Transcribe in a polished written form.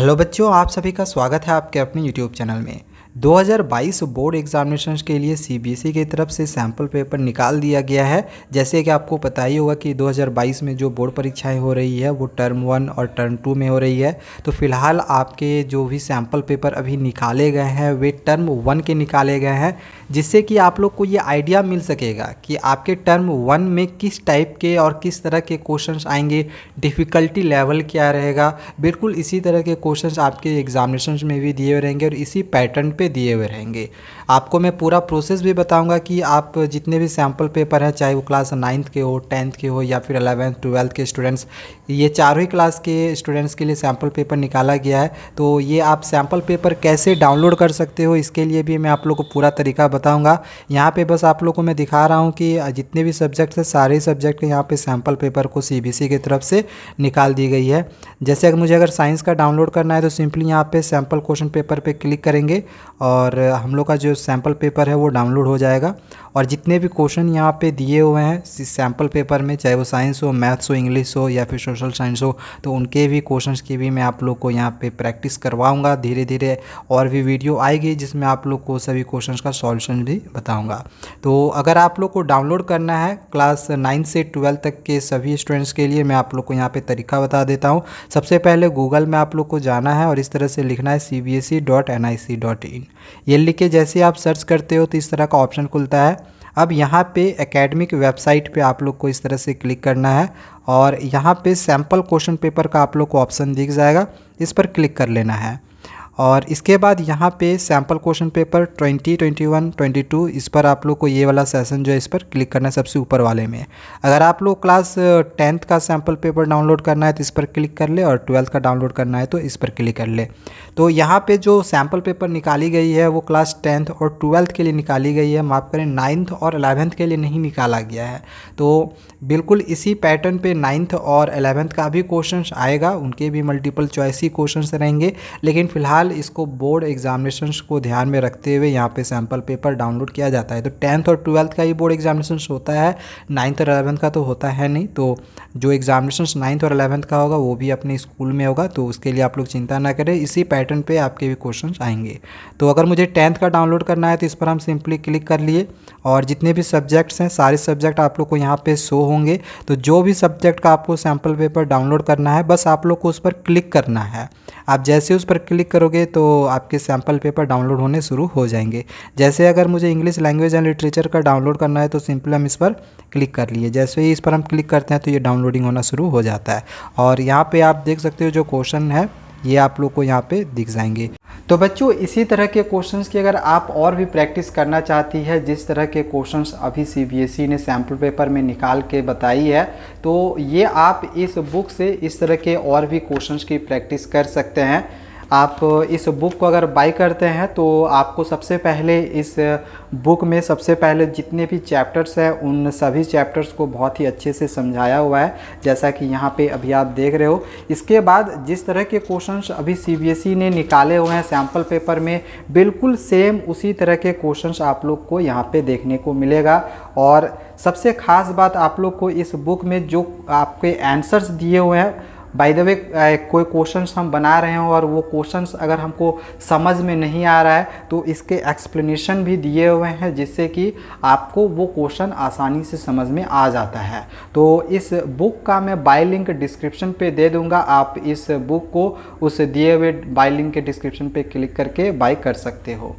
Hello बच्चों, आप सभी का स्वागत है आपके अपने यूट्यूब चैनल में। 2022 बोर्ड एग्जामिनेशंस के लिए सीबीएसई की तरफ से सैम्पल पेपर निकाल दिया गया है। जैसे कि आपको पता ही होगा कि 2022 में जो बोर्ड परीक्षाएं हो रही है वो टर्म 1 और टर्म 2 में हो रही है। तो फिलहाल आपके जो भी सैम्पल पेपर अभी निकाले गए हैं वे टर्म 1 के निकाले गए हैं, जिससे कि आप लोग को ये आइडिया मिल सकेगा कि आपके टर्म 1 में किस टाइप के और किस तरह के क्वेश्चंस आएंगे, डिफ़िकल्टी लेवल क्या रहेगा। बिल्कुल इसी तरह के क्वेश्चंस आपके एग्जामिनेशंस में भी दिए हुए रहेंगे और इसी पैटर्न पे दिए हुए रहेंगे। आपको मैं पूरा प्रोसेस भी बताऊंगा कि आप जितने भी सैम्पल पेपर हैं, चाहे वो क्लास 9th के हो, 10th के हो या फिर 11th 12th के स्टूडेंट्स, ये चारों ही क्लास के स्टूडेंट्स के लिए सैम्पल पेपर निकाला गया है। तो ये आप सैम्पल पेपर कैसे डाउनलोड कर सकते हो, इसके लिए भी मैं आप लोग को पूरा तरीका बताऊँगा। यहाँ पर बस आप लोग को मैं दिखा रहा हूँ कि जितने भी सब्जेक्ट हैं सारे सब्जेक्ट के यहाँ पर सैम्पल पेपर को सीबीएसई की तरफ से निकाल दी गई है। जैसे अगर साइंस का डाउनलोड करना है तो सिंपली यहाँ पे सैम्पल क्वेश्चन पेपर पे क्लिक करेंगे और हम लोग का जो सैम्पल पेपर है वो डाउनलोड हो जाएगा। और जितने भी क्वेश्चन यहाँ पे दिए हुए हैं सैम्पल पेपर में, चाहे वो साइंस हो, मैथ्स हो, इंग्लिश हो या फिर सोशल साइंस हो, तो उनके भी क्वेश्चंस की भी मैं आप लोग को यहाँ पे प्रैक्टिस करवाऊँगा। धीरे धीरे और भी वीडियो आएगी जिसमें आप लोग को सभी क्वेश्चंस का सॉल्यूशन भी बताऊँगा। तो अगर आप लोग को डाउनलोड करना है क्लास 9 से 12 तक के सभी स्टूडेंट्स के लिए, मैं आप लोग को यहाँ पे तरीका बता देता हूँ। सबसे पहले गूगल में आप लोग को जाना है और इस तरह से लिखना है cbse.nic.in। ये लिख के जैसे आप सर्च करते हो तो इस तरह का ऑप्शन खुलता है। अब यहाँ पे एकेडमिक वेबसाइट पे आप लोग को इस तरह से क्लिक करना है और यहाँ पे सैम्पल क्वेश्चन पेपर का आप लोग को ऑप्शन दिख जाएगा, इस पर क्लिक कर लेना है। और इसके बाद यहाँ पे सैम्पल क्वेश्चन पेपर 20, 21, 22, इस पर आप लोग को ये वाला सेशन जो है इस पर क्लिक करना है सबसे ऊपर वाले में। अगर आप लोग क्लास 10th का सैम्पल पेपर डाउनलोड करना है तो इस पर क्लिक कर ले, और 12th का डाउनलोड करना है तो इस पर क्लिक कर ले। तो यहाँ पे जो सैम्पल पेपर निकाली गई है वो क्लास 10th और 12th के लिए निकाली गई है, माफ़ करें 9th और 11th के लिए नहीं निकाला गया है। तो बिल्कुल इसी पैटर्न पे 9th और 11th का भी क्वेश्चन आएगा, उनके भी मल्टीपल चॉइस ही क्वेश्चन रहेंगे। लेकिन फिलहाल इसको बोर्ड एग्जामिनेशंस को ध्यान में रखते हुए यहाँ पे सैम्पल पेपर डाउनलोड किया जाता है। तो 10th और 12th का ही बोर्ड एग्जामिनेशंस होता है, 9th और 11th का तो होता है नहीं। तो जो एग्जामिनेशंस 9th और 11th का होगा वो भी अपने स्कूल में होगा, तो उसके लिए आप लोग चिंता ना करें, इसी पैटर्न पे आपके भी क्वेश्चन आएंगे। तो अगर मुझे 10th का डाउनलोड करना है तो इस पर हम सिंपली क्लिक कर लिए और जितने भी सब्जेक्ट्स हैं सारे सब्जेक्ट आप लोग को यहाँ पे शो होंगे। तो जो भी सब्जेक्ट का आपको सैम्पल पेपर डाउनलोड करना है बस आप लोग को उस पर क्लिक करना है। आप जैसे उस पर क्लिक करोगे तो आपके सैम्पल पेपर डाउनलोड होने शुरू हो जाएंगे। जैसे अगर मुझे इंग्लिश लैंग्वेज एंड लिटरेचर का डाउनलोड करना है तो सिंपली हम इस पर क्लिक कर लिए। जैसे ही इस पर हम क्लिक करते हैं तो ये डाउनलोडिंग होना शुरू हो जाता है और यहाँ पे आप देख सकते हो जो क्वेश्चन है ये आप लोग को यहाँ पे दिख जाएंगे। तो बच्चों इसी तरह के क्वेश्चंस की अगर आप और भी प्रैक्टिस करना चाहती है, जिस तरह के क्वेश्चंस अभी सीबीएसई ने सैम्पल पेपर में निकाल के बताई है, तो ये आप इस बुक से इस तरह के और भी क्वेश्चंस की प्रैक्टिस कर सकते हैं। आप इस बुक को अगर बाय करते हैं तो आपको सबसे पहले इस बुक में सबसे पहले जितने भी चैप्टर्स हैं उन सभी चैप्टर्स को बहुत ही अच्छे से समझाया हुआ है, जैसा कि यहाँ पे अभी आप देख रहे हो। इसके बाद जिस तरह के क्वेश्चंस अभी सीबीएसई ने निकाले हुए हैं सैम्पल पेपर में, बिल्कुल सेम उसी तरह के क्वेश्चंस आप लोग को यहाँ पे देखने को मिलेगा। और सबसे ख़ास बात आप लोग को इस बुक में जो आपके आंसर्स दिए हुए हैं, बाय द वे कोई क्वेश्चंस हम बना रहे हैं और वो क्वेश्चंस अगर हमको समझ में नहीं आ रहा है तो इसके एक्सप्लेनेशन भी दिए हुए हैं, जिससे कि आपको वो क्वेश्चन आसानी से समझ में आ जाता है। तो इस बुक का मैं बाय लिंक डिस्क्रिप्शन पे दे दूंगा, आप इस बुक को उस दिए हुए बाय लिंक के डिस्क्रिप्शन पे क्लिक करके बाय कर सकते हो।